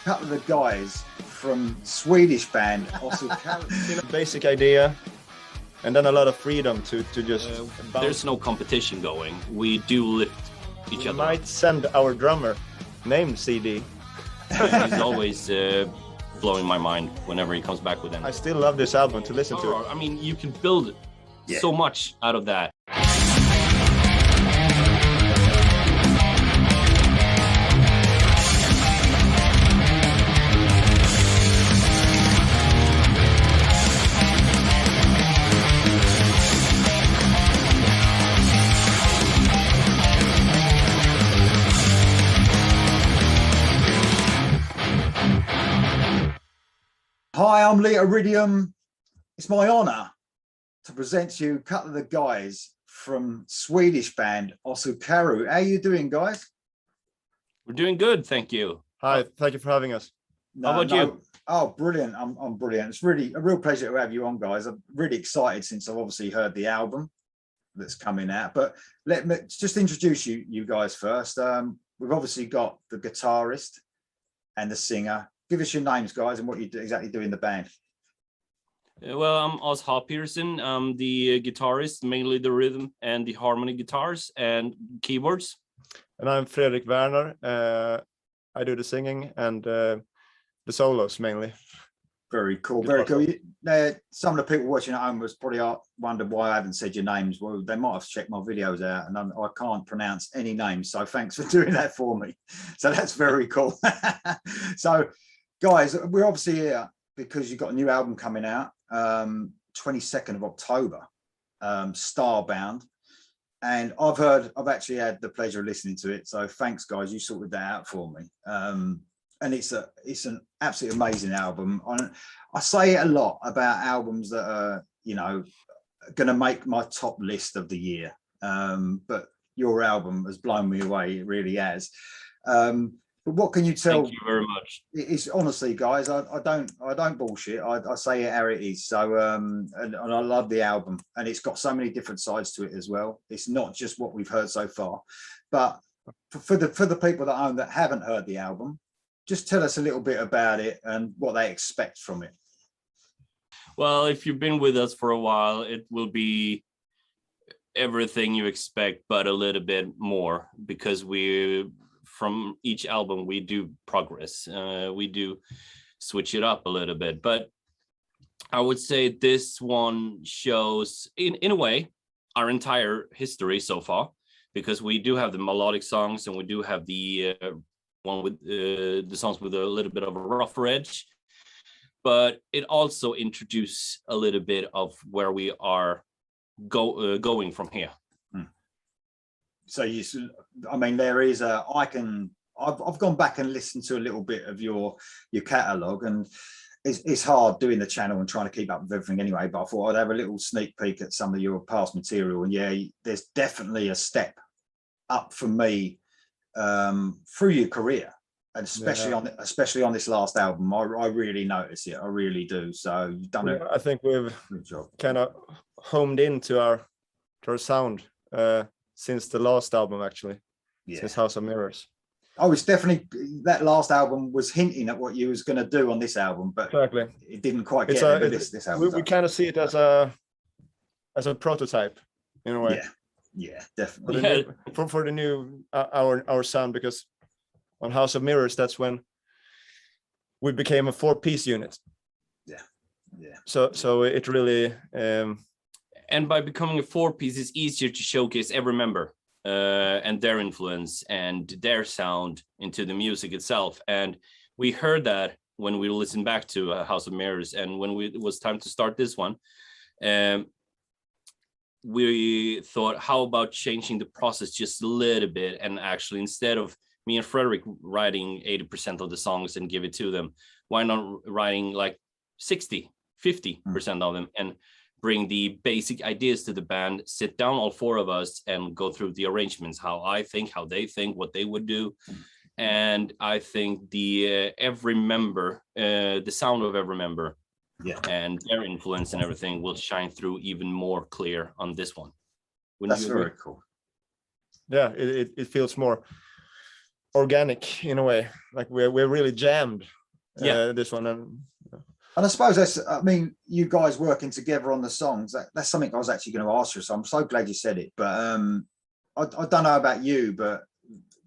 couple of the guys from Swedish band Osukaru. Basic idea, and then a lot of freedom to just. There's no competition going. We do lift each other. Might send our drummer, named CD. He's always blowing my mind whenever he comes back with them. I still love this album to listen to. I mean, you can build so much out of that. Hi, I'm Lee Iridium. It's my honour to present to you a couple of the guys from Swedish band Osukaru. How are you doing, guys? We're doing good, thank you. Hi, thank you for having us. How about you? Oh, brilliant. I'm brilliant. It's really a real pleasure to have you on, guys. I'm really excited since I've obviously heard the album that's coming out. But let me just introduce you guys first. We've obviously got the guitarist and the singer. Give us your names, guys, and what you exactly do in the band. Well, I'm Oz Petersson. I'm the guitarist, mainly the rhythm and the harmony guitars and keyboards. And I'm Fredrik Werner. I do the singing and the solos mainly. Very cool, very cool. Some of the people watching at home was probably wondered why I haven't said your names. Well, they might have checked my videos out, and I can't pronounce any names. So thanks for doing that for me. So that's very cool. So, guys, we're obviously here because you've got a new album coming out, 22nd of October, Starbound. And I've actually had the pleasure of listening to it. So thanks, guys. You sorted that out for me. And it's an absolutely amazing album. I say it a lot about albums that are, going to make my top list of the year. But your album has blown me away. It really has. But what can you tell? Thank you very much. It's honestly, guys, I don't bullshit. I say it how it is. So and I love the album, and it's got so many different sides to it as well. It's not just what we've heard so far, but for the people that haven't heard the album, just tell us a little bit about it and what they expect from it. Well, if you've been with us for a while, it will be everything you expect, but a little bit more, because from each album we do progress. We do switch it up a little bit, but I would say this one shows in a way our entire history so far, because we do have the melodic songs and we do have the one with the songs with a little bit of a rougher edge, but it also introduces a little bit of where we are going from here. So there is I've gone back and listened to a little bit of your catalogue, and it's hard doing the channel and trying to keep up with everything anyway, but I thought I'd have a little sneak peek at some of your past material, and there's definitely a step up for me through your career, and especially on this last album. I really notice it. I really do. So you've done it. I think we've kind of homed into our sound since the last album, actually. Since House of Mirrors. Oh, it's definitely, that last album was hinting at what you was going to do on this album, but exactly, it didn't quite get there. This album. We kind of see it as a prototype in a way. Yeah, definitely. For the new our sound, because on House of Mirrors, that's when we became a 4-piece unit. Yeah. So it really. And by becoming a 4-piece, it's easier to showcase every member and their influence and their sound into the music itself. And we heard that when we listened back to House of Mirrors, and when it was time to start this one, we thought, how about changing the process just a little bit, and actually, instead of me and Fredrik writing 80% of the songs and give it to them, why not writing like 50% of them, and bring the basic ideas to the band, sit down all 4 of us and go through the arrangements, how I think, how they think, what they would do. And I think every member, the sound of every member, and their influence and everything will shine through even more clear on this one. That's very cool. Yeah, it feels more organic in a way. Like we're really jammed. This one. And I suppose that's, I mean, you guys working together on the songs, that's something I was actually going to ask you. So I'm so glad you said it. But I don't know about you, but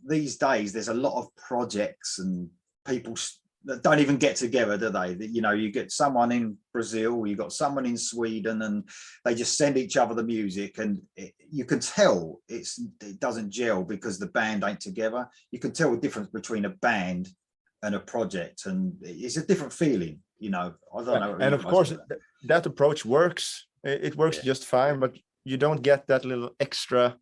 these days there's a lot of projects and people that don't even get together, do they? You know, you get someone in Brazil, you got someone in Sweden, and they just send each other the music, and you can tell it doesn't gel because the band ain't together. You can tell the difference between a band and a project, and it's a different feeling. You know, I don't know. And of course, that approach works. It works just fine, but you don't get that little extra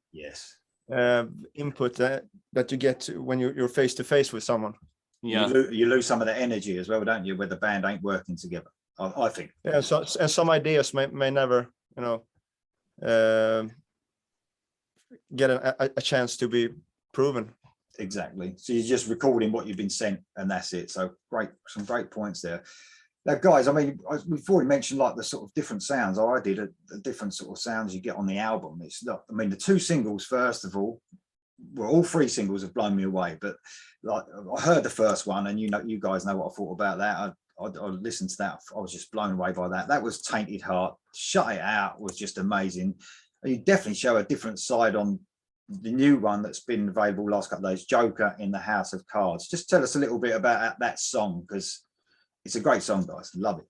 input that you get when you're face to face with someone. Yeah, you lose some of the energy as well, don't you? Where the band ain't working together. I think. Yeah, so and some ideas may never, you know, get a chance to be proven. Exactly. So you're just recording what you've been sent, and that's it. So great, some great points there. Now, guys, I mean, we've already mentioned like the sort of different sounds. I did the different sort of sounds you get on the album. It's not, I mean, the two singles, first of all, well, all three singles have blown me away. But like, I heard the first one, and you guys know what I thought about that. I listened to that. I was just blown away by that. That was Tainted Heart. Shut It Out was just amazing. You definitely show a different side on the new one that's been available last couple of days, Joker in the House of Cards. Just tell us a little bit about that song, because it's a great song, guys. Love it.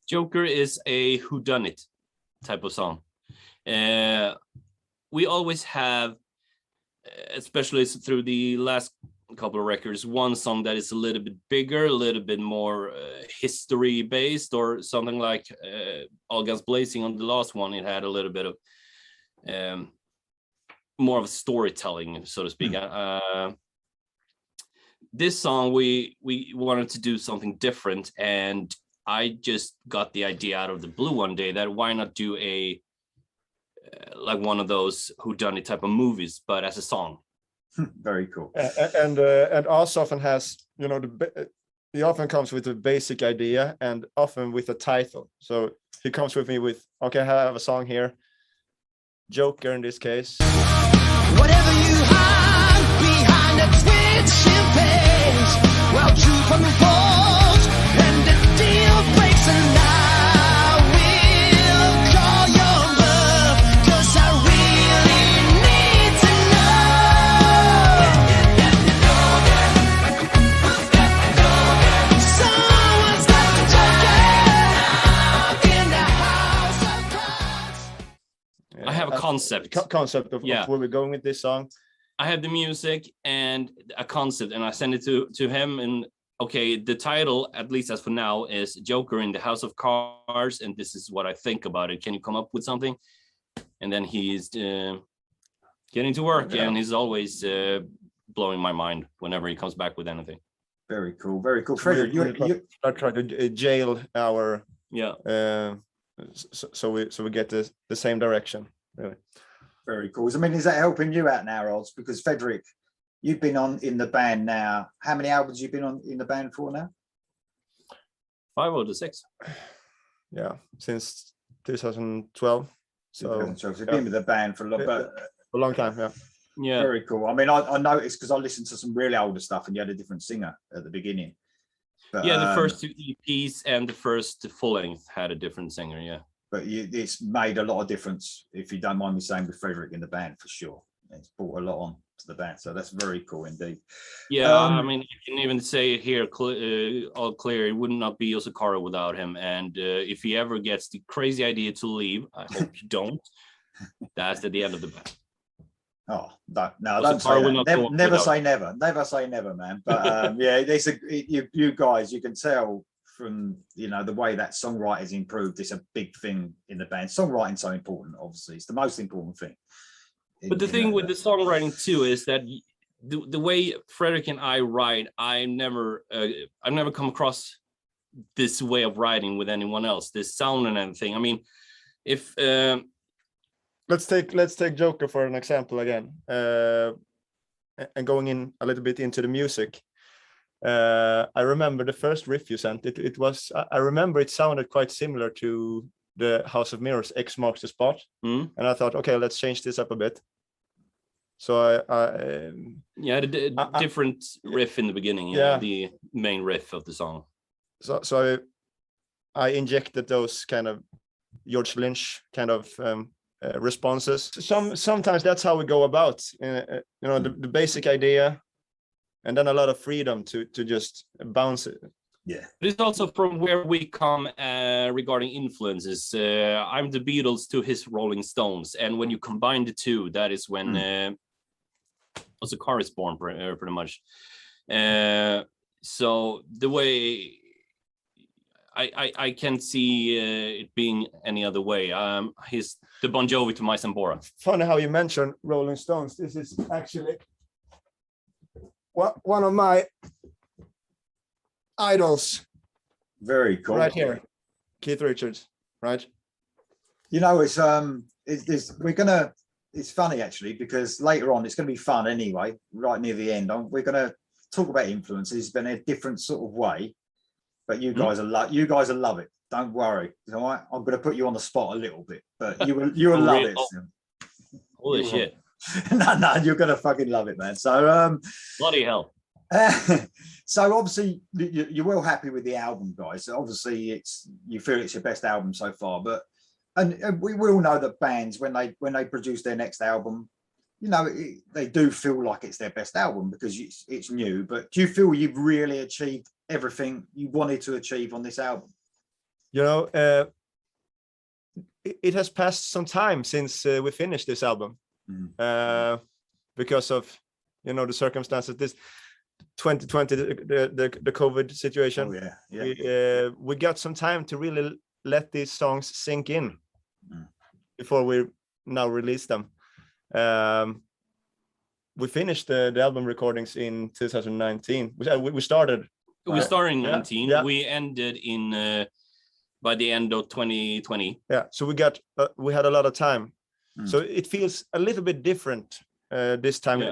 Joker is a whodunit type of song. We always have, especially through the last couple of records, one song that is a little bit bigger, a little bit more history based, or something like All Guns Blazing on the last one. It had a little bit of more of storytelling, so to speak. This song, we wanted to do something different, and I just got the idea out of the blue one day that why not do a like one of those whodunit type of movies, but as a song. Very cool. And Oz often has, you know, he often comes with a basic idea and often with a title. So he comes with me with, okay, I have a song here, Joker in this case. Whatever you hide behind a twitching page, well, true from the falls, and the deal breaks, and I will call your bluff, 'cause I really need to know. Someone's got the Joker in the House of Cards. I have a concept of where we're going with this song. I have the music and a concept, and I send it to him, and okay, the title, at least as for now, is Joker in the House of Cards, and this is what I think about it. Can you come up with something? And then he's getting to work, and he's always blowing my mind whenever he comes back with anything. Very cool, very cool. Fredrik, you try to jail our yeah. So we get the same direction, really. Very cool. I mean, is that helping you out now, Oz? Because Fredrik, you've been in the band now. How many albums you've been in the band for now? 5 or 6. Yeah, since 2012. So you've been with the band for a long time. Yeah. Yeah. Very cool. I mean, I noticed because I listened to some really older stuff, and you had a different singer at the beginning. But, yeah, the first 2 EPs and the first full length had a different singer. Yeah. But it's made a lot of difference, if you don't mind me saying, with Fredrik in the band, for sure. It's brought a lot on to the band, so that's very cool indeed. Yeah, I mean, you can even say it here, all clear, it would not be Osukaru without him. And if he ever gets the crazy idea to leave, I hope you don't. That's at the end of the band. Oh, no, don't say that. Never say never. Never say never, man. But yeah, you guys, you can tell from, you know, the way that songwriting's improved. It's a big thing in the band. Songwriting's so important, obviously. It's the most important thing. But the thing with the songwriting too is that the way Fredrik and I write, I've never come across this way of writing with anyone else. This sound and everything. I mean, if let's take Joker for an example again, and going in a little bit into the music. I remember the first riff you sent. I remember it sounded quite similar to the House of Mirrors X Marks the Spot, and I thought, okay, let's change this up a bit. So Yeah, the different riff in the beginning. Yeah, the main riff of the song. So I injected those kind of George Lynch kind of responses. Sometimes that's how we go about. The basic idea, and then a lot of freedom to just bounce it. Yeah, it's also from where we come regarding influences. I'm the Beatles to his Rolling Stones, and when you combine the two, that is when Osukaru is born, pretty much. So the way I can't see it being any other way. He's the Bon Jovi to my Sambora. Funny how you mentioned Rolling Stones. This is actually one of my idols. very cool. Right here, Keith Richards. Right. It's funny actually, because later on it's going to be fun anyway. Right near the end, we're going to talk about influences, but in a different sort of way. But you guys will love it. Don't worry. All right, I'm going to put you on the spot a little bit, but you will love it. Holy shit! No, you're going to fucking love it, man. So bloody hell. So obviously you're well happy with the album, guys. Obviously you feel it's your best album so far, but and we all know that bands when they produce their next album, they do feel like it's their best album because it's new. But do you feel you've really achieved everything you wanted to achieve on this album? It has passed some time since we finished this album because of the circumstances. This 2020, the COVID situation. Oh, yeah. We got some time to really let these songs sink in before we now release them. We finished the album recordings in 2019. We started. We started in 19. Yeah. We ended in by the end of 2020. Yeah. So we had a lot of time. So it feels a little bit different this time.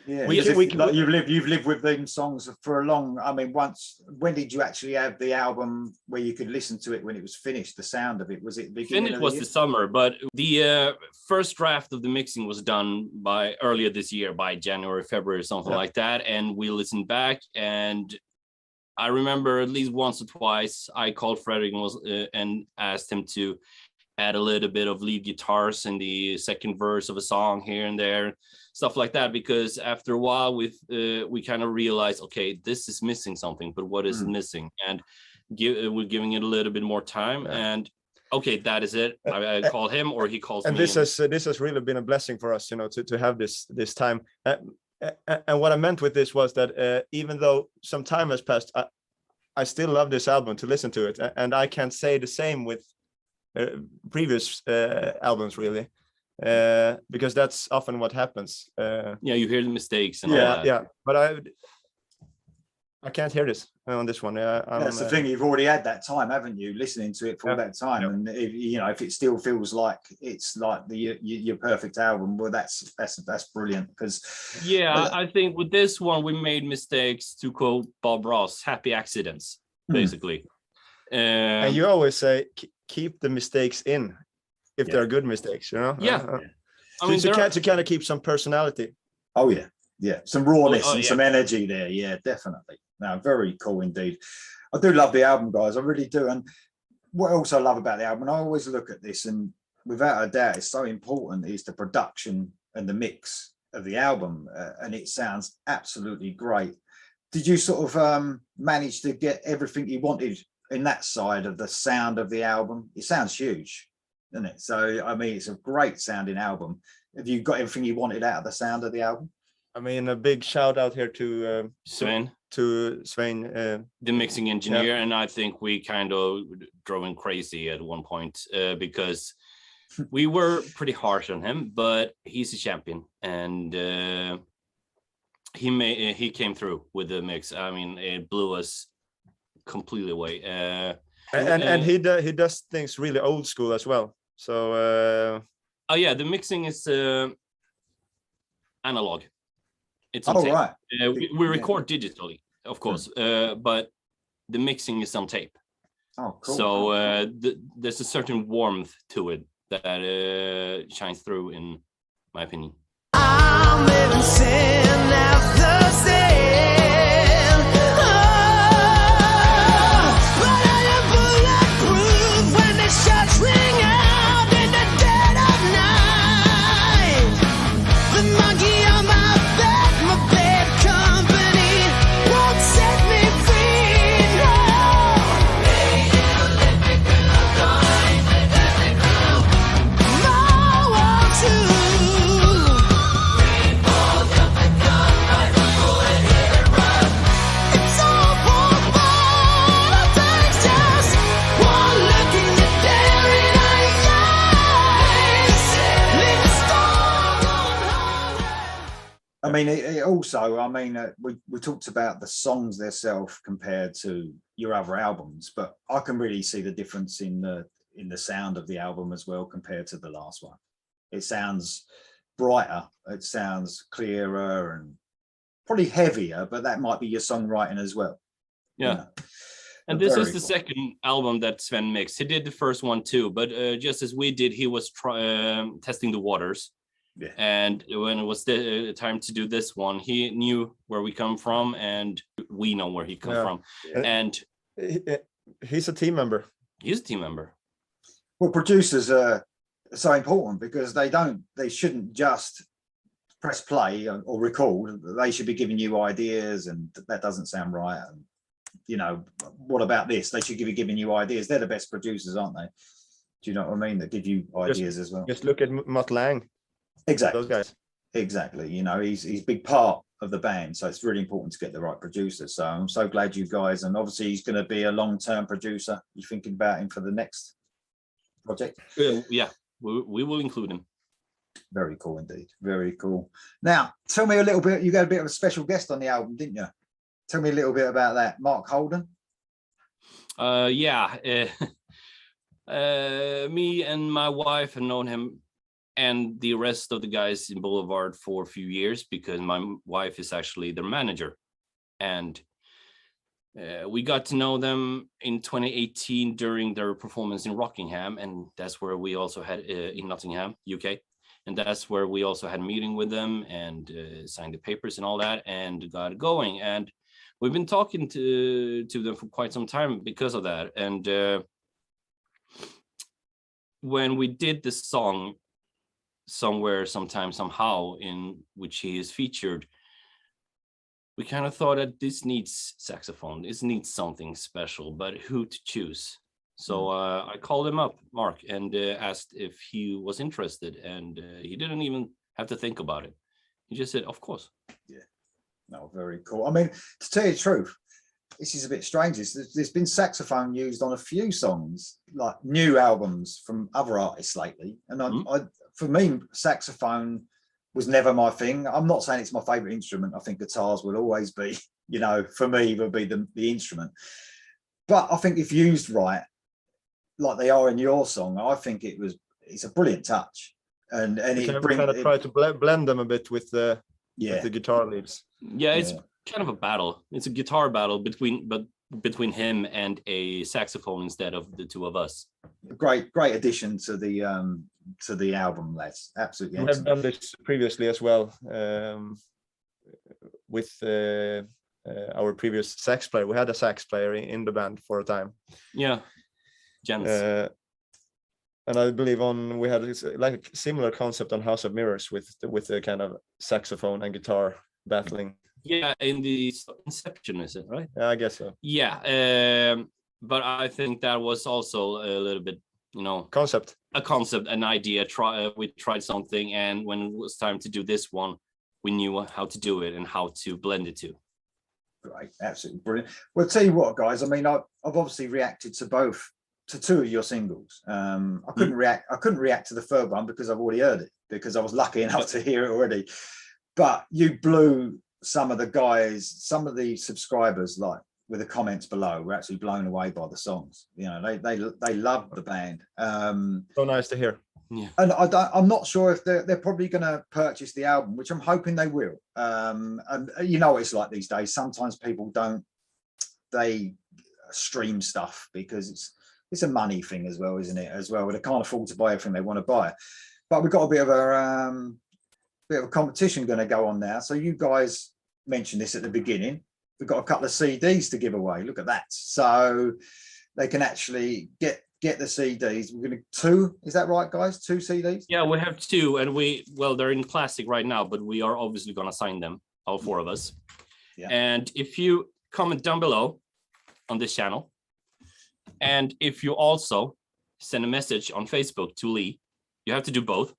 Yeah, you've lived with them songs for a long. I mean, when did you actually have the album where you could listen to it when it was finished? The sound of it, was it the beginning? Finished was the summer, but the first draft of the mixing was done by earlier this year, by January, February, something like that. And we listened back, and I remember at least once or twice I called Fredrik and asked him to add a little bit of lead guitars in the second verse of a song here and there, stuff like that, because after a while we kind of realized, okay, this is missing something, but what is missing? And we're giving it a little bit more time, and okay, that is it. I call him or he calls and me. And this has really been a blessing for us, to have this time. And what I meant with this was that even though some time has passed, I still love this album to listen to it, and I can't say the same with previous albums, really, because that's often what happens. You hear the mistakes and all that. But I can't hear this on this one. That's the thing. You've already had that time, haven't you, listening to it for all that time? And if it still feels like it's like your perfect album, well, that's brilliant. Because I think with this one we made mistakes, to quote Bob Ross, happy accidents, basically. And you always say keep the mistakes in if they're good mistakes, to kind of keep some personality. Oh yeah, some rawness and some energy there. Yeah, definitely. No, very cool indeed. I do love the album, guys. I really do. And what else I love about the album, I always look at this, and without a doubt, it's so important, is the production and the mix of the album, and it sounds absolutely great. Did you sort of manage to get everything you wanted in that side of the sound of the album? It sounds huge, doesn't it? So I mean, it's a great sounding album. Have you got everything you wanted out of the sound of the album? I mean, a big shout out here to Svein, the mixing engineer. And I think we kind of drove him crazy at one point because we were pretty harsh on him, but he's a champion, and he came through with the mix. I mean, it blew us completely away. And he does things really old school as well. So the mixing is analog. It's on tape. Right. We record digitally, of course, but the mixing is on tape. Oh, cool. So there's a certain warmth to it that shines through, in my opinion. I'm living sin after sin. But I am bulletproof when the shots ring out in the dead of night. The monkey on my back, my bad company, won't set me free. No. I mean, it also, I mean, we talked about the songs themselves compared to your other albums, but I can really see the difference in the sound of the album as well compared to the last one. It sounds brighter, it sounds clearer and probably heavier, but that might be your songwriting as well. Yeah. You know? And this is the second album that Sven mixed. He did the first one too, but just as we did, he was testing the waters. Yeah. And when it was the time to do this one, he knew where we come from, and we know where he come from. And he's a team member. He's a team member. Well, producers are so important because they shouldn't just press play or record. They should be giving you ideas, and that doesn't sound right. And, you know, what about this? They should be giving you ideas. They're the best producers, aren't they? Do you know what I mean? That give you ideas as well. Just look at Mutt Lang. Exactly. Those guys. Exactly. You know, he's a big part of the band, so it's really important to get the right producer. So I'm so glad you guys, and obviously he's going to be a long-term producer. You thinking about him for the next project? Yeah, we will include him. Very cool indeed. Very cool. Now, tell me a little bit. You got a bit of a special guest on the album, didn't you? Tell me a little bit about that. Mark Holden. Yeah. Me and my wife have known him and the rest of the guys in Boulevard for a few years because my wife is actually their manager. And we got to know them in 2018 during their performance in Rockingham, and that's where we also had in Nottingham, UK. And that's where we also had a meeting with them and signed the papers and all that and got it going. And we've been talking to them for quite some time because of that. And when we did the song Somewhere, Sometime, Somehow, in which he is featured, we kind of thought that this needs saxophone. This needs something special, but who to choose? So I called him up, Mark, and asked if he was interested, and he didn't even have to think about it. He just said, of course. Yeah, no, very cool. I mean, to tell you the truth, this is a bit strange. There's been saxophone used on a few songs, like new albums from other artists lately. And I for me, saxophone was never my thing. I'm not saying it's my favorite instrument. I think guitars will always be, you know, for me, will be the instrument. But I think if used right, like they are in your song, I think it's a brilliant touch. And you can kind of try to blend them a bit with the guitar leads. Yeah, it's kind of a battle. It's a guitar battle between him and a saxophone instead of the two of us. Great addition to the album, lads. Absolutely. We have done this previously as well with our previous sax player. We had a sax player in the band for a time. Yeah, Jens. And I believe we had like a similar concept on House of Mirrors with the kind of saxophone and guitar battling. Yeah, in the Inception, is it right? Yeah, I guess so. Yeah, but I think that was also a little bit, you know, an idea. We tried something, and when it was time to do this one, we knew how to do it and how to blend it too. Great, absolutely brilliant. Well, tell you what, guys. I mean, I've obviously reacted to two of your singles. I couldn't react to the third one because I've already heard it, because I was lucky enough to hear it already. But you blew some of the subscribers, like with the comments below, were actually blown away by the songs. You know, they loved the band. So nice to hear. Yeah. And I'm not sure if they're probably going to purchase the album, which I'm hoping they will. And you know, it's like these days. Sometimes people they stream stuff because it's a money thing as well, isn't it? As well, they can't afford to buy everything they want to buy. But we've got a bit bit of a competition going to go on now. So you guys mentioned this at the beginning. We've got a couple of CDs to give away. Look at that. So they can actually get the CDs. We're going to 2. Is that right, guys? 2 CDs? Yeah, we have 2, and they're in plastic right now, but we are obviously going to sign them, all 4 of us. Yeah. And if you comment down below on this channel, and if you also send a message on Facebook to Lee, you have to do both.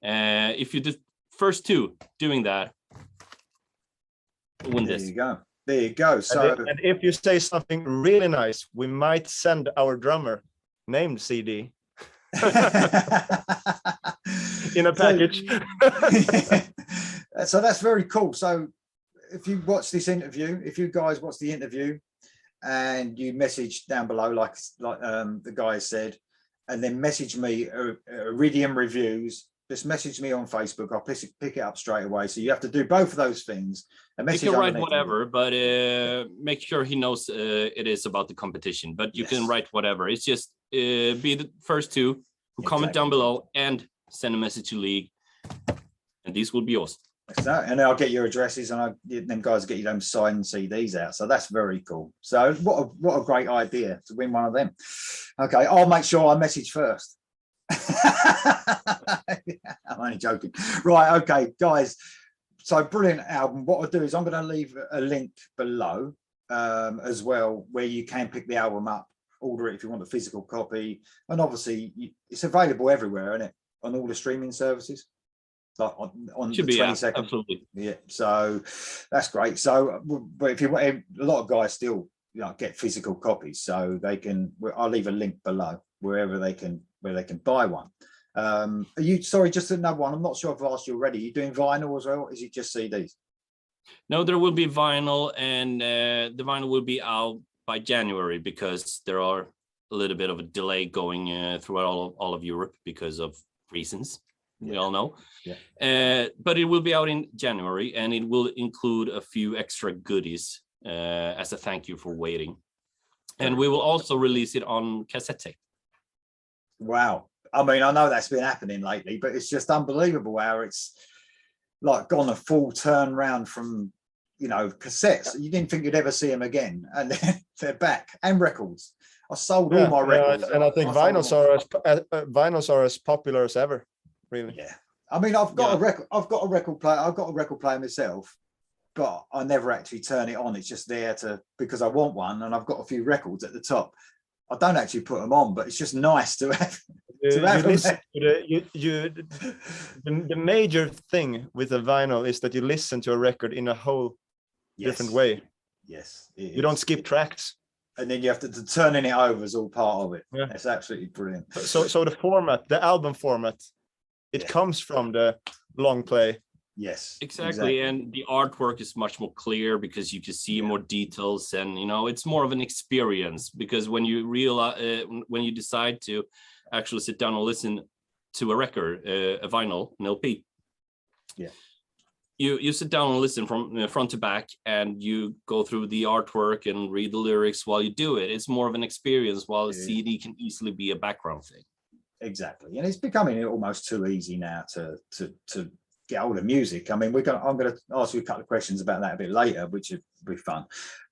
If you do first 2 doing that, win this. There you go. There you go. So, and if you say something really nice, we might send our drummer named CD in a package. So that's very cool. So if you watch this interview, if you guys watch the interview and you message down below, like the guy said, and then message me Iridium Reviews, just message me on Facebook. I'll pick it up straight away. So you have to do both of those things. You can write whatever, but make sure he knows it is about the competition. But you can write whatever. It's just be the first 2 who comment down below and send a message to League, and these will be yours. So, and I'll get your addresses, and them guys get you them signed CDs out. So that's very cool. So what a great idea to win one of them. Okay, I'll make sure I message first. I'm only joking. Right, okay, guys. So brilliant album. What I'll do is I'm going to leave a link below as well, where you can pick the album up, order it if you want a physical copy, and obviously it's available everywhere, isn't it? On all the streaming services. Like on Should the be, 22nd. absolutely. Yeah, so that's great. So, but if you want, a lot of guys still get physical copies, so they can. I'll leave a link below where they can buy one. Are you, sorry, just another one, I'm not sure if I've asked you already, are you doing vinyl as well, or is it just CDs? No, there will be vinyl, and the vinyl will be out by January, because there are a little bit of a delay going throughout all of Europe because of reasons we all know. But it will be out in January, and it will include a few extra goodies as a thank you for waiting. And we will also release it on cassette tape. Wow. I mean, I know that's been happening lately, but it's just unbelievable how it's like gone a full turn round from, cassettes. You didn't think you'd ever see them again, and they're back, and records. I sold all my records. And I think vinyls are as popular as ever, really. Yeah. I mean, I've got a record player myself, but I never actually turn it on. It's just there because I want one, and I've got a few records at the top. I don't actually put them on, but it's just nice to have. The major thing with a vinyl is that you listen to a record in a whole different way. Yes, you don't skip tracks, and then you have to turning it over is all part of it. Yeah, it's absolutely brilliant. So the format, the album format, it comes from the long play. Yes, exactly. And the artwork is much more clear because you can see more details, and it's more of an experience, because when you realize when you decide to actually sit down and listen to a record, a vinyl, an LP, you sit down and listen from front to back, and you go through the artwork and read the lyrics while you do it. It's more of an experience, while a CD can easily be a background thing. Exactly, and it's becoming almost too easy now to get hold of music. I mean, I'm going to ask you a couple of questions about that a bit later, which would be fun.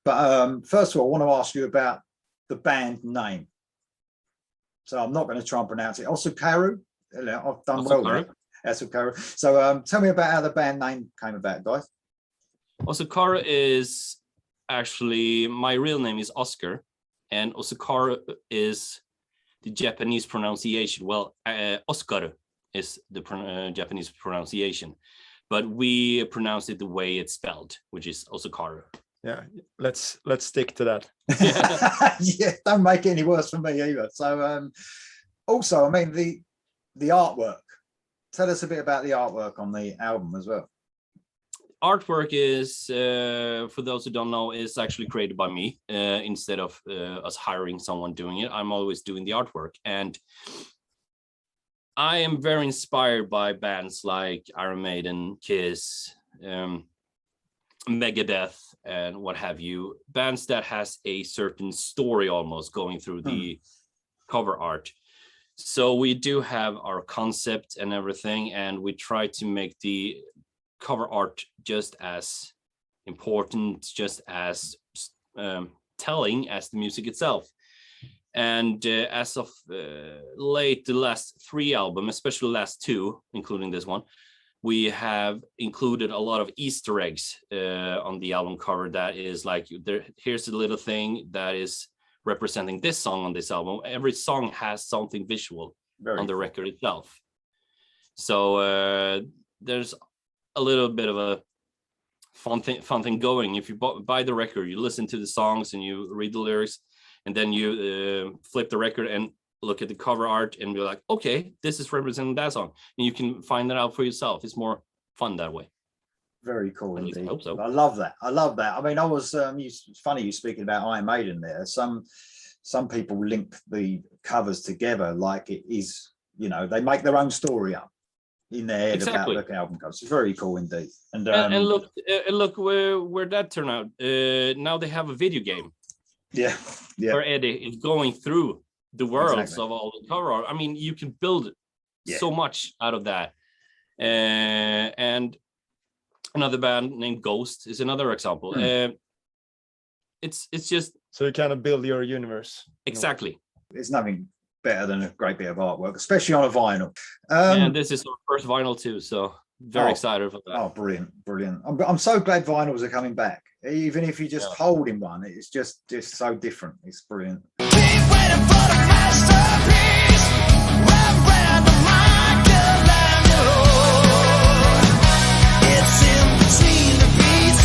But first of all, I want to ask you about the band name. So I'm not going to try and pronounce it. Osukaru. I've done well there. Osukaru. So tell me about how the band name came about, guys. Osukaru is actually, my real name is Oscar, and Osukaru is the Japanese pronunciation. Well, Osukaru is the Japanese pronunciation, but we pronounce it the way it's spelled, which is Osukaru. Yeah, let's stick to that. Yeah, don't make it any worse for me either. So also, I mean, the artwork, tell us a bit about the artwork on the album as well. Artwork is, for those who don't know, is actually created by me instead of us hiring someone doing it. I'm always doing the artwork, and I am very inspired by bands like Iron Maiden, Kiss, Megadeth, and what have you. Bands that has a certain story almost going through the cover art. So we do have our concept and everything, and we try to make the cover art just as important, just as telling as the music itself. And as of late, the last 3 albums, especially the last 2, including this one, we have included a lot of Easter eggs on the album cover. That is like, here's a little thing that is representing this song on this album. Every song has something visual on the record itself. So there's a little bit of a fun thing going. If you buy the record, you listen to the songs and you read the lyrics, and then you flip the record and look at the cover art and be like, okay, this is representing that song. And you can find that out for yourself. It's more fun that way. Very cool indeed. I hope so. I love that. I love that. I mean, I was it's funny you speaking about Iron Maiden there. Some people link the covers together like it is, you know, they make their own story up in their head about the album covers. It's very cool indeed. And look where that turned out. Now they have a video game. Yeah. Where Eddie is going through the worlds of all the cover art. I mean, you can build so much out of that. And another band named Ghost is another example. It's just so you kind of build your universe. Exactly. There's nothing better than a great bit of artwork, especially on a vinyl. And this is our first vinyl too, so very excited for that. Oh, brilliant. I'm so glad vinyls are coming back. Even if you're just holding one, it's just so different. It's brilliant. Keep waiting for the masterpiece. Wrap around the Michelangelo. It's in between the beats.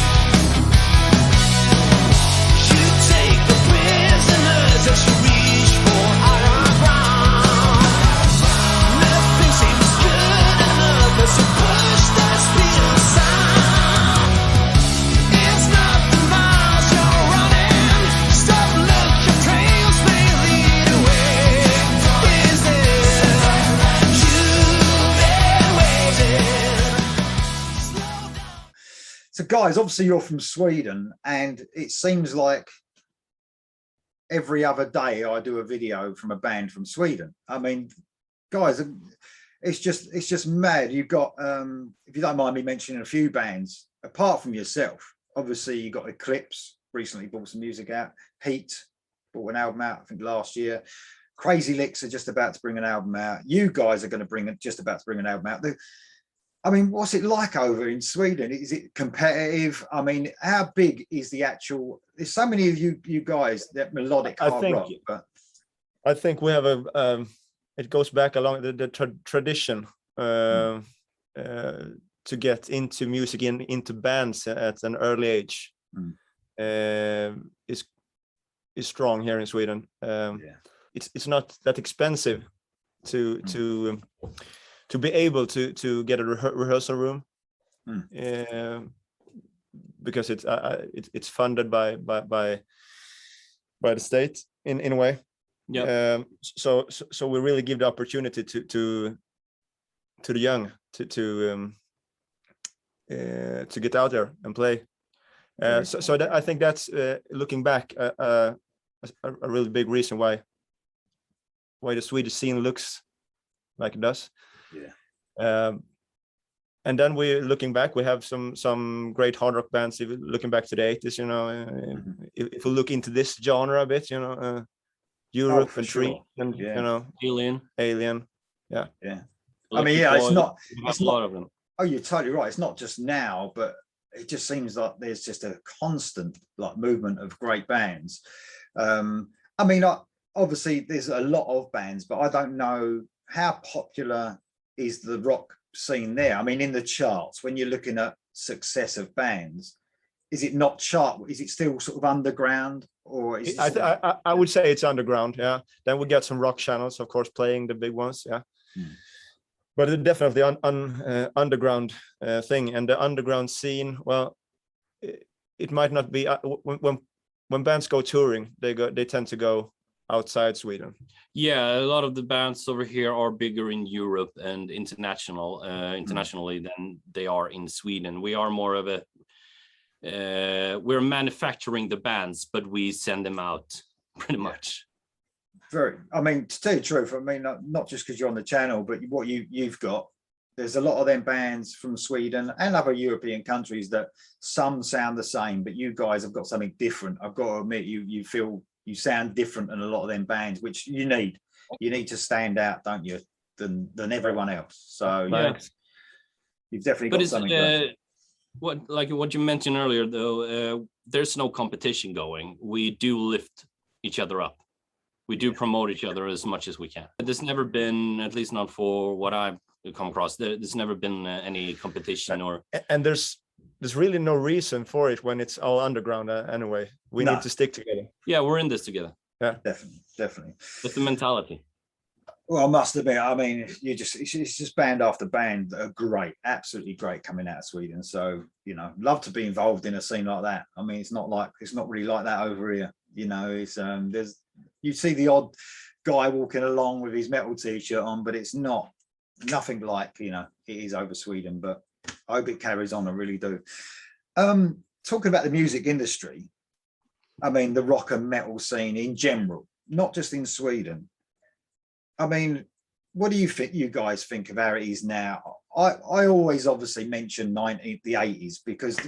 You take the prisoners as you reach for higher ground. Nothing seems good enough as you push that speed of sound. It's not the miles you're running. Stop, look, your trails may lead away. Is it you've been waiting? Slow down. So guys, obviously you're from Sweden, and it seems like every other day I do a video from a band from Sweden. I mean, guys, it's just mad. You've got if you don't mind me mentioning a few bands apart from yourself. Obviously you got Eclipse, recently brought some music out. Heat brought an album out I think last year. Crazy Licks are just about to bring an album out. You guys are going to just about to bring an album out. I mean, what's it like over in Sweden? Is it competitive? I mean, how big is the actual? There's so many of you guys that melodic hard rock. But I think we have a. It goes back along the tradition to get into music into bands at an early age. Is strong here in Sweden. It's not that expensive to be able to get a rehearsal room, because it's funded by the state in a way. So we really give the opportunity to the young to get out there and play. So that, I think that's looking back a really big reason why the Swedish scene looks like it does. And then we're looking back, we have some great hard rock bands. If looking back to the 80s, you know, if we look into this genre a bit, you know, Europe and Tree, and you know, Alien. I mean, it's not a lot of them. Oh, you're totally right. It's not just now, but it just seems like there's just a constant like movement of great bands. I mean, obviously there's a lot of bands, but I don't know how popular is the rock scene there. I mean, in the charts, when you're looking at success of bands, is it not chart? Is it still sort of underground, or is I would say it's underground. Then we get some rock channels, of course, playing the big ones. But it's definitely underground thing, and the underground scene. Well, it might not be when bands go touring, they tend to go outside Sweden. Yeah, a lot of the bands over here are bigger in Europe and internationally than they are in Sweden. We are more of a we're manufacturing the bands, but we send them out pretty much. very. I mean, to tell you the truth, I mean, not just because you're on the channel, but what you've got. There's a lot of them bands from Sweden and other European countries that some sound the same, but you guys have got something different. I've got to admit, you feel you sound different than a lot of them bands, which you need. You need to stand out, don't you, than everyone else. So Yeah. you've definitely But got it's something. what you mentioned earlier, though. There's no competition going. We do lift each other up. We do promote each other as much as we can. There's never been, at least not for what I've come across, there's never been any competition or. And there's really no reason for it when it's all underground anyway. We need to stick together. Yeah, we're in this together. Yeah, Definitely. That's the mentality. Well, I must admit, I mean, it's just band after band that are great, absolutely great coming out of Sweden. So, love to be involved in a scene like that. I mean, it's not really like that over here. It's you see the odd guy walking along with his metal t-shirt on, but it's nothing like, it is over Sweden, but I hope it carries on. I really do. Talking about the music industry, I mean, the rock and metal scene in general, not just in Sweden. I mean, what do you guys think of how it is now? I always obviously mention the 80s because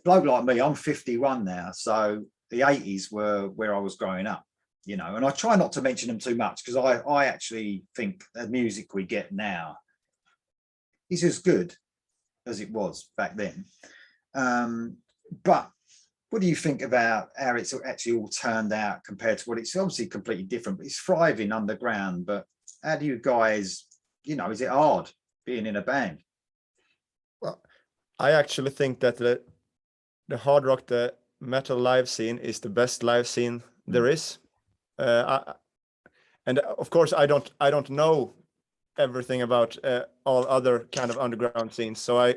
bloke like me, I'm 51 now. So the 80s were where I was growing up, and I try not to mention them too much because I actually think the music we get now is as good as it was back then. But what do you think about how it's actually all turned out compared to what it's obviously completely different, but it's thriving underground. But how do you guys, is it hard being in a band? Well, I actually think that the hard rock, the metal live scene is the best live scene there is. And of course, I don't know everything about all other kind of underground scenes. So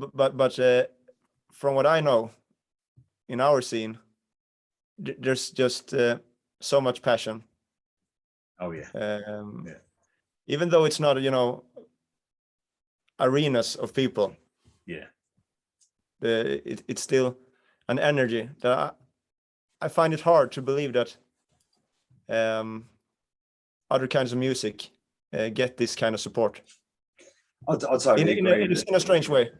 but from what I know, in our scene, there's just so much passion. Oh yeah. Yeah. Even though it's not, arenas of people. Yeah. It's still an energy that I find it hard to believe that other kinds of music get this kind of support. I'll totally agree. In a strange way,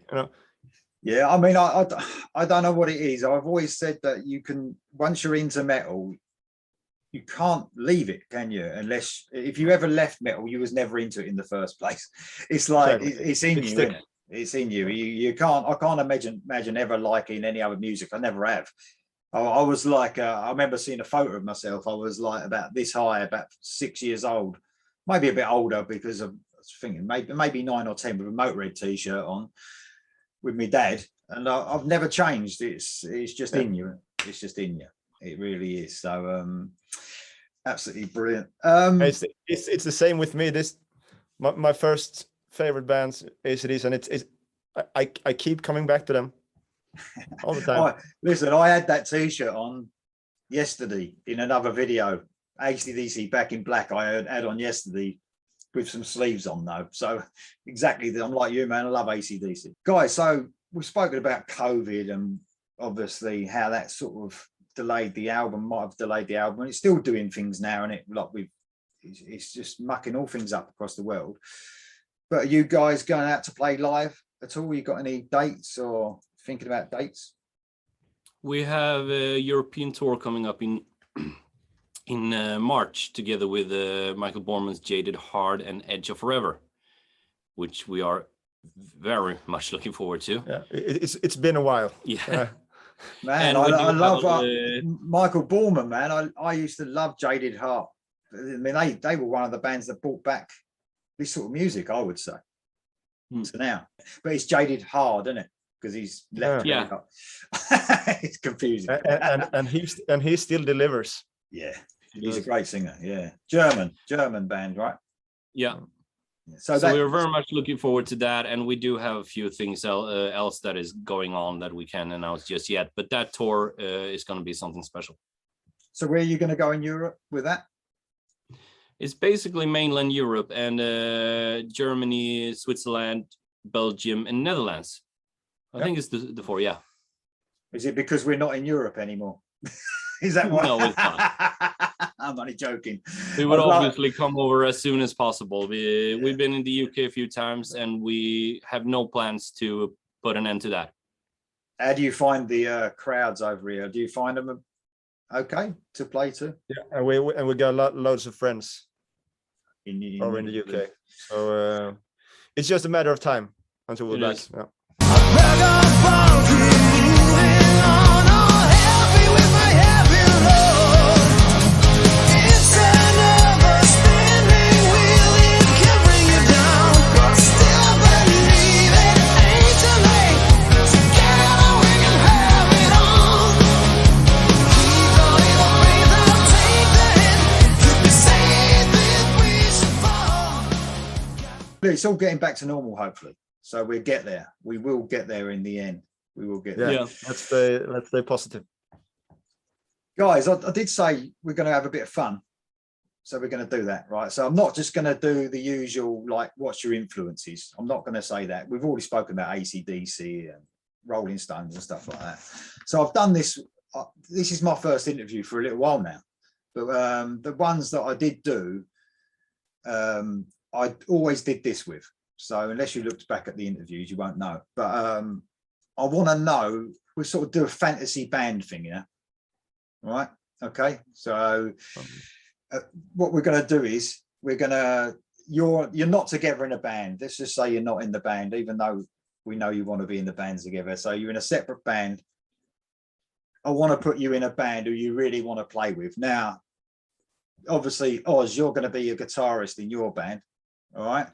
Yeah, I mean, I don't know what it is. I've always said that you can, once you're into metal, you can't leave it, can you? Unless, if you ever left metal, you was never into it in the first place. It's like, exactly. It's in you, isn't it? It's in you. I can't imagine ever liking any other music. I never have. I was like, I remember seeing a photo of myself. I was like about this high, about 6 years old, maybe a bit older because I was thinking maybe 9 or 10 with a Motorhead t-shirt on, with my dad, and I've never changed. It's just in you. It's just in you. It really is. So absolutely brilliant. It's the same with me. My first favorite bands ACDs, and I keep coming back to them all the time. Listen, I had that t-shirt on yesterday in another video. AC/DC Back in Black I had on yesterday with some sleeves on though. So exactly, I'm like you, man. I love AC/DC. Guys, so we've spoken about COVID and obviously how that sort of delayed the album, might have delayed the album, and it's still doing things now, and it's just mucking all things up across the world. But are you guys going out to play live at all? You got any dates or thinking about dates? We have a European tour coming up in March, together with Michael Borman's Jaded Hard and Edge of Forever, which we are very much looking forward to. Yeah, it's been a while. Yeah. Man, I love Michael Borman, man. I used to love Jaded Heart. I mean, they were one of the bands that brought back this sort of music, I would say. So now, but it's Jaded Hard, isn't it? Because he's left. Yeah. It's confusing. And he still delivers. Yeah, he's a great singer. Yeah, German band, right? Yeah. So we're very much looking forward to that, and we do have a few things else that is going on that we can't announce just yet. But that tour is going to be something special. So where are you going to go in Europe with that? It's basically mainland Europe and Germany, Switzerland, Belgium, and Netherlands. I think it's the four. Yeah. Is it because we're not in Europe anymore? Is that what? No, it's not. I'm only joking. We would I'd love- obviously come over as soon as possible. We've been in the UK a few times, and we have no plans to put an end to that. How do you find the crowds over here? Do you find them okay to play to? Yeah, and we got loads of friends over in the UK. So it's just a matter of time until we're It back. is. Yeah. It's all getting back to normal, hopefully. So we'll get there. We will get there in the end. We will get there. Yeah. Let's stay positive. Guys, I did say we're going to have a bit of fun. So we're going to do that, right? So I'm not just going to do the usual, like, what's your influences? I'm not going to say that. We've already spoken about AC/DC and Rolling Stones and stuff like that. So I've done this. This is my first interview for a little while now. But the ones that I did do, I always did this with. So unless you looked back at the interviews, you won't know. But I want to know, we sort of do a fantasy band thing, yeah? Right? Okay. So what we're going to do is you're not together in a band. Let's just say you're not in the band, even though we know you want to be in the band together. So you're in a separate band. I want to put you in a band who you really want to play with. Now, obviously, Oz, you're going to be a guitarist in your band. All right.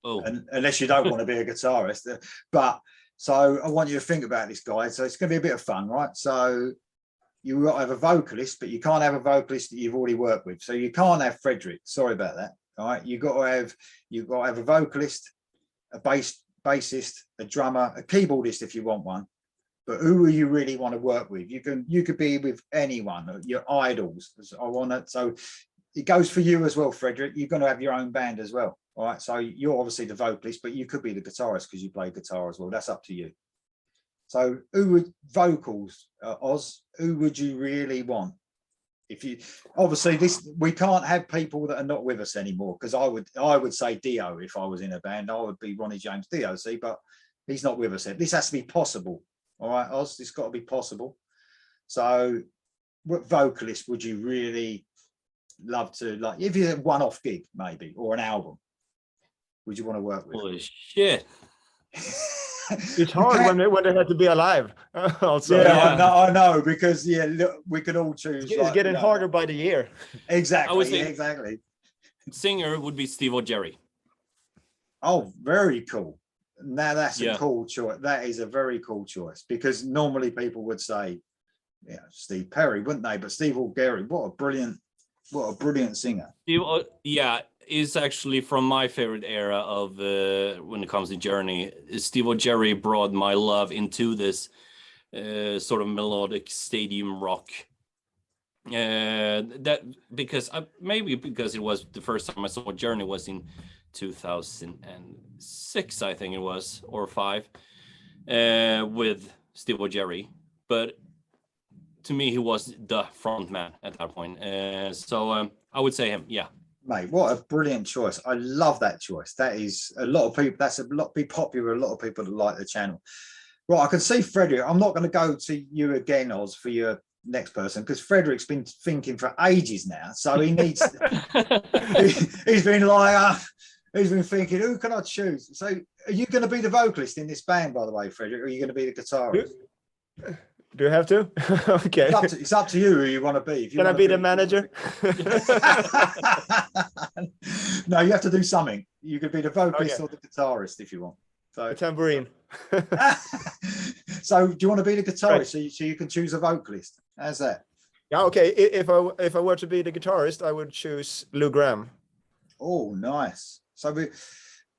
Oh, And unless you don't want to be a guitarist, but so I want you to think about this, guy. So it's going to be a bit of fun, right? So you got to have a vocalist, but you can't have a vocalist that you've already worked with. So you can't have Fredrik. Sorry about that. All right. You got to have a vocalist, a bassist, a drummer, a keyboardist if you want one. But who you really want to work with? You could be with anyone, your idols. So it goes for you as well, Fredrik. You're going to have your own band as well. All right. So you're obviously the vocalist, but you could be the guitarist because you play guitar as well. That's up to you. So who would vocals, Oz? Who would you really want? If you obviously we can't have people that are not with us anymore, because I would say Dio if I was in a band. I would be Ronnie James Dio, see, but he's not with us yet. This has to be possible. All right, Oz, it's got to be possible. So what vocalist would you really love to, like, if you had a one-off gig maybe, or an album, would you want to work with? holy shit. It's hard when they have to be alive. Also, yeah. I know, because look, we could all choose. It's getting harder by the year. Exactly. Exactly. Singer would be Steve O'Jerry. Oh, very cool. Now that's Yeah. a cool choice. That is a very cool choice, because normally people would say, Steve Perry, wouldn't they? But Steve O'Gerry, what a brilliant singer. Steve, is actually from my favorite era of when it comes to Journey. Steve O'Jerry brought my love into this sort of melodic stadium rock. That because maybe because it was the first time I saw Journey was in 2006, I think it was, or 5, with Steve O'Jerry. But to me, he was the front man at that point. So I would say him, yeah. Mate, what a brilliant choice. I love that choice. That is a lot of people. That's a lot be popular. A lot of people that like the channel. Right, I can see Fredrik. I'm not going to go to you again, Oz, for your next person, because Fredrik's been thinking for ages now. So he needs. He's been like, he's been thinking, who can I choose? So are you going to be the vocalist in this band, by the way, Fredrik? Or are you going to be the guitarist? Do you have to? Okay. It's up to you who you want to be. If you Can I want be to the manager? No, you have to do something. You could be the vocalist Okay. or the guitarist if you want. So A tambourine. So do you want to be the guitarist so you can choose a vocalist? How's that? Yeah. Okay. If I were to be the guitarist, I would choose Lou Gramm. Oh, nice. So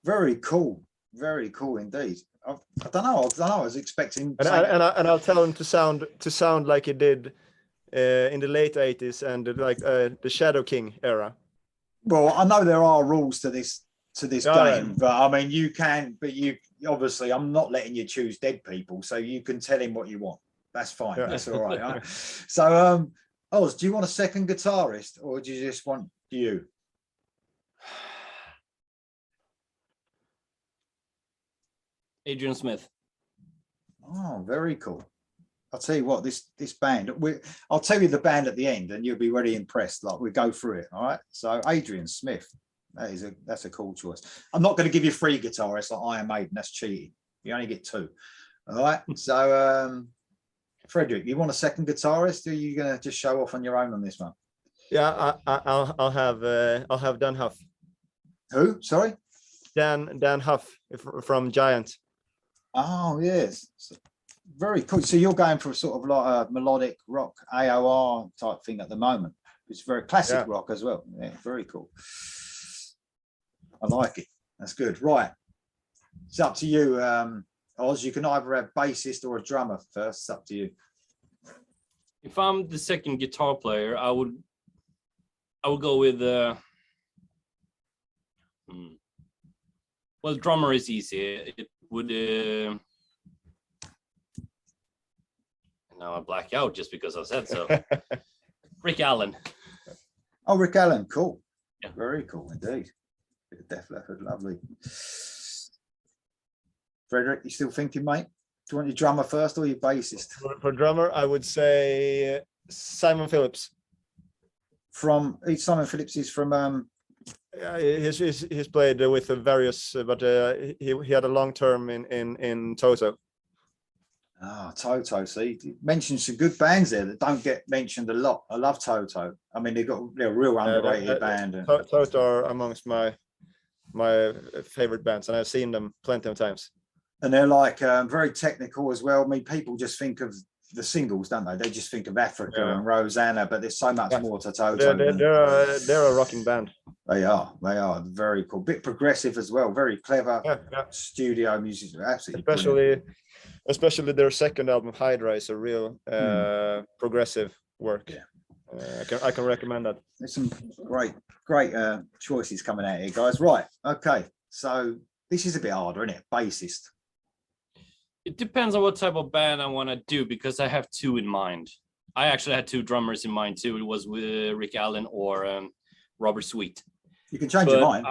very cool indeed. I don't know. I was expecting. And I'll tell him to sound like he did in the late 80s and like the Shadow King era. Well, I know there are rules to this game, Yeah. but I mean, you can. But you obviously, I'm not letting you choose dead people, so you can tell him what you want. That's fine. Yeah. That's all right. Huh? So, Oz, do you want a second guitarist, or do you just want you? Adrian Smith. Oh, very cool. I'll tell you what, this band, I'll tell you the band at the end and you'll be really impressed. Like, we go through it. All right. So Adrian Smith, that's a cool choice. I'm not going to give you 3 guitarists like Iron Maiden. That's cheating. You only get 2. All right. So Fredrik, you want a second guitarist, or are you going to just show off on your own on this one? Yeah, I'll have Dan Huff. Who? Sorry? Dan Huff from Giant. Oh, yes. Very cool. So you're going for sort of like a melodic rock AOR type thing at the moment. It's very classic rock as well. Yeah, very cool. I like it. That's good. Right. It's up to you, Oz. You can either have bassist or a drummer first. It's up to you. If I'm the second guitar player, I would go with well, drummer is easy. It would now I black out just because I said so. Rick Allen. Oh, Rick Allen, cool. Yeah. Very cool indeed. Bit of Def Leppard, lovely. Fredrik, you still thinking, mate? Do you want your drummer first or your bassist? For drummer, I would say Simon Phillips. Simon Phillips is from He's played with various, but he had a long term in Toto. Ah, Toto. See, you mentioned some good bands there that don't get mentioned a lot. I love Toto. I mean, they're a real underrated band. Toto are amongst my favorite bands, and I've seen them plenty of times. And they're like very technical as well. I mean, people just think of the singles, don't they? They just think of Africa and Rosanna, but there's so much more to Toto. They're a rocking band. They are very cool. Bit progressive as well. Very clever studio music. Absolutely. Especially their second album, Hydra, is a real progressive work. Yeah. I can recommend that. There's some great choices coming out here, guys. Right. Okay. So this is a bit harder, isn't it? Bassist. It depends on what type of band I want to do, because I have 2 in mind. I actually had 2 drummers in mind too. It was with Rick Allen or Robert Sweet. You can change your mind.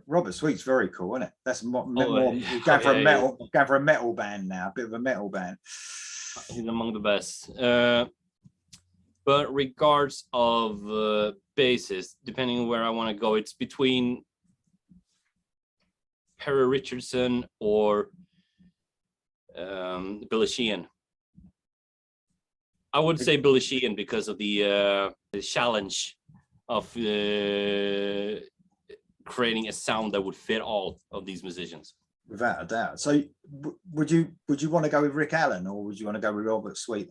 Robert Sweet's very cool, isn't it? That's more going for a metal band now, a bit of a metal band. He's among the best. But regards of bassist, depending on where I want to go, it's between Perry Richardson or Billy Sheehan. I would say Billy Sheehan because of the challenge of creating a sound that would fit all of these musicians. Without a doubt. So would you want to go with Rick Allen, or would you want to go with Robert Sweet?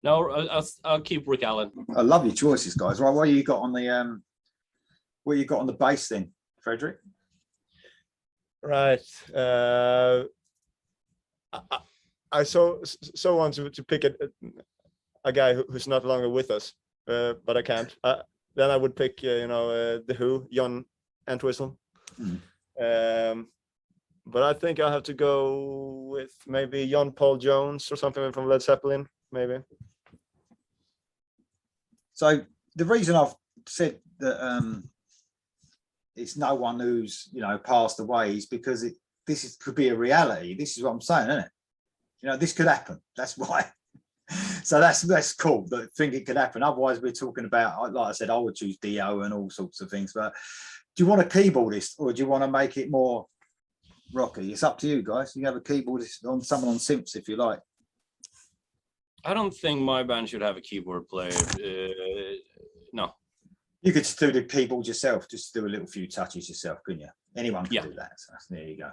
No, I'll keep Rick Allen. I love your choices, guys. Right, what you got on the bass then, Fredrik? Right. I so want to pick a guy who's not longer with us, but I can't. Then I would pick, the Who, Jon Entwistle. But I think I'll have to go with maybe John Paul Jones or something from Led Zeppelin, maybe. So the reason I've said that it's no one who's passed away is because this could be a reality. This is what I'm saying, isn't it? This could happen. That's why. So that's cool. That I think it could happen. Otherwise, we're talking about, like I said, I would choose Dio and all sorts of things. But do you want a keyboardist, or do you want to make it more rocky? It's up to you, guys. You have a keyboardist on someone on synths if you like. I don't think my band should have a keyboard player. No. You could just do the keyboard yourself, just do a little few touches yourself, couldn't you? Anyone can do that. So there you go.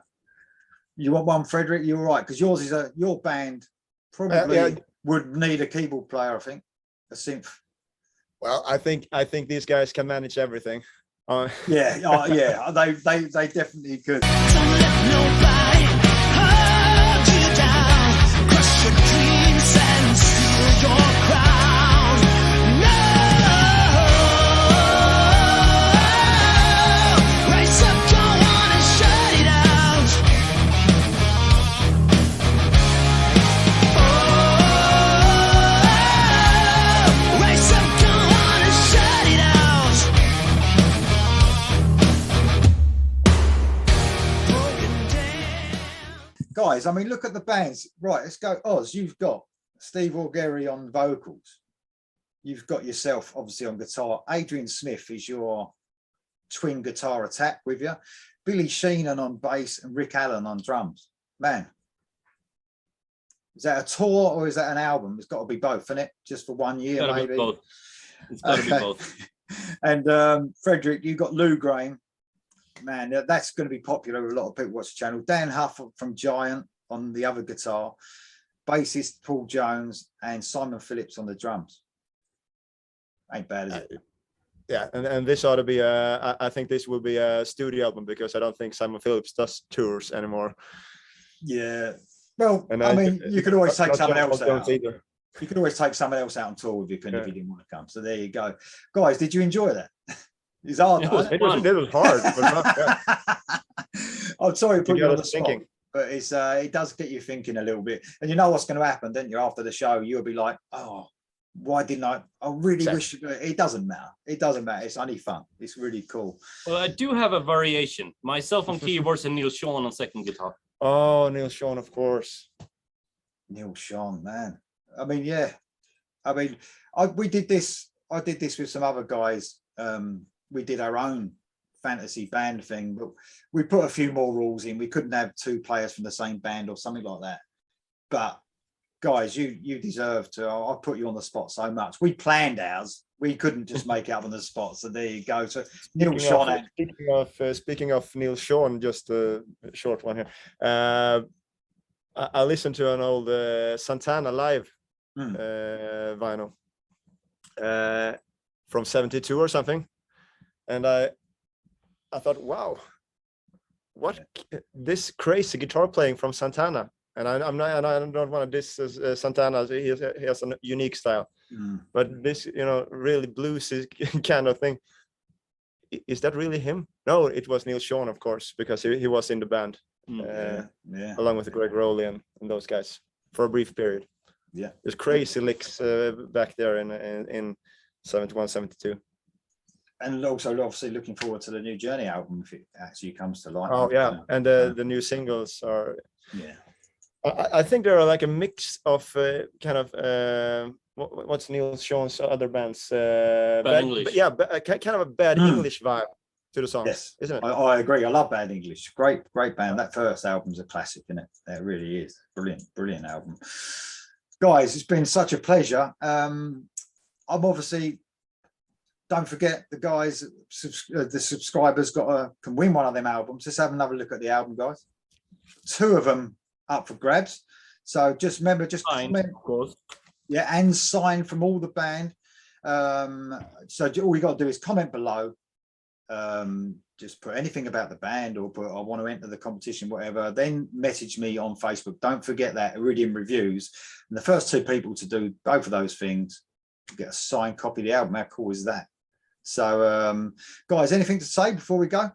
You want one, Fredrik? You're right, because yours is your band probably would need a keyboard player, I think, a synth. Well, I think these guys can manage everything. They definitely could. Don't let nobody hold you down. Crush your dreams and steal your crown. No, rise up, don't wanna shut it out. guys, I mean, look at the bands. Right, let's go. Oz, you've got Steve Augeri on vocals. You've got yourself, obviously, on guitar. Adrian Smith is your twin guitar attack with you. Billy Sheenan on bass and Rick Allen on drums. Man, is that a tour or is that an album? It's got to be both, isn't it? Just for 1 year, maybe. Both. It's got to be both. And Fredrik, you got Lou Graham. Man, that's going to be popular with a lot of people watch the channel. Dan Huff from Giant on the other guitar, bassist Paul Jones, and Simon Phillips on the drums. Ain't bad, is it? Yeah, and this ought to be I think this will be a studio album because I don't think Simon Phillips does tours anymore. Yeah. Well, And I mean, you could always take someone else out. Either. You could always take someone else out on tour with you if you didn't want to come. So there you go. Guys, did you enjoy that? It's hard. It was It was hard. But not, I'm sorry to put you on the thinking. spot, but it's it does get you thinking a little bit. And you know what's going to happen, don't you? After the show, you'll be like, oh, why didn't I really wish it doesn't matter. It doesn't matter. It's only fun. It's really cool. Well, I do have a variation. Myself on keyboards and Neil Sean on second guitar. Oh, Neil Sean, of course. Neil Sean, man. I mean, yeah. I mean, we did this. I did this with some other guys. We did our own fantasy band thing, but we put a few more rules in. We couldn't have two players from the same band or something like that. But guys, you deserve to. I'll put you on the spot so much. We planned ours. We couldn't just make it up on the spot. So there you go. So Neil Sean. Speaking of Neil Sean, just a short one here. I listened to an old Santana live vinyl from '72 or something, and I thought, wow, what this crazy guitar playing from Santana. And I don't want to diss Santana. He has a unique style, but this, really bluesy kind of thing. Is that really him? No, it was Neil Sean, of course, because he was in the band, along with Greg Rowley and those guys for a brief period. Yeah, there's crazy licks back there in 71, 72. And also, obviously, looking forward to the new Journey album if it actually comes to life. Oh yeah, and the new singles are. Yeah. I think there are like a mix of kind of what's Neil Sean's other bands? Bad English. Yeah, kind of a bad English vibe to the songs, yes, isn't it? I agree. I love Bad English. Great band. That first album's a classic, isn't it? It really is. Brilliant album. Guys, it's been such a pleasure. I'm obviously. Don't forget, the guys, the subscribers can win one of them albums. Let's have another look at the album, guys. 2 of them up for grabs. So just remember, comment, of course. Yeah, and sign from all the band. So all you got to do is comment below. Just put anything about the band or put I want to enter the competition, whatever. Then message me on Facebook. Don't forget that Iridium Reviews. And the first 2 people to do both of those things get a signed copy of the album. How cool is that? So, guys, anything to say before we go?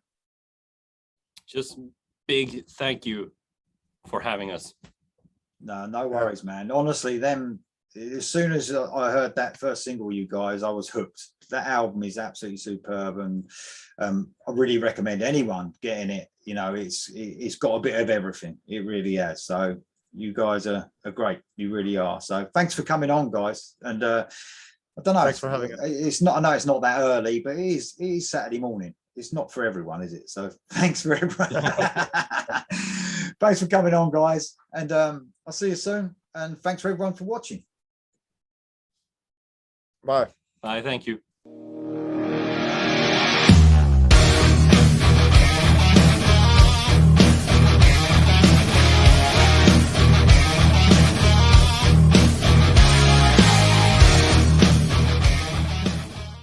Just big thank you for having us. No worries, man. Honestly, as soon as I heard that first single, you guys, I was hooked. That album is absolutely superb, and I really recommend anyone getting it. It's got a bit of everything. It really has. So you guys are great. You really are. So thanks for coming on, guys. And I don't know. Thanks for having us. It's not. I know it's not that early, but it is Saturday morning. It's not for everyone, is it? So thanks for everyone. Thanks for coming on, guys. And I'll see you soon. And thanks for everyone for watching. Bye. Bye. Thank you.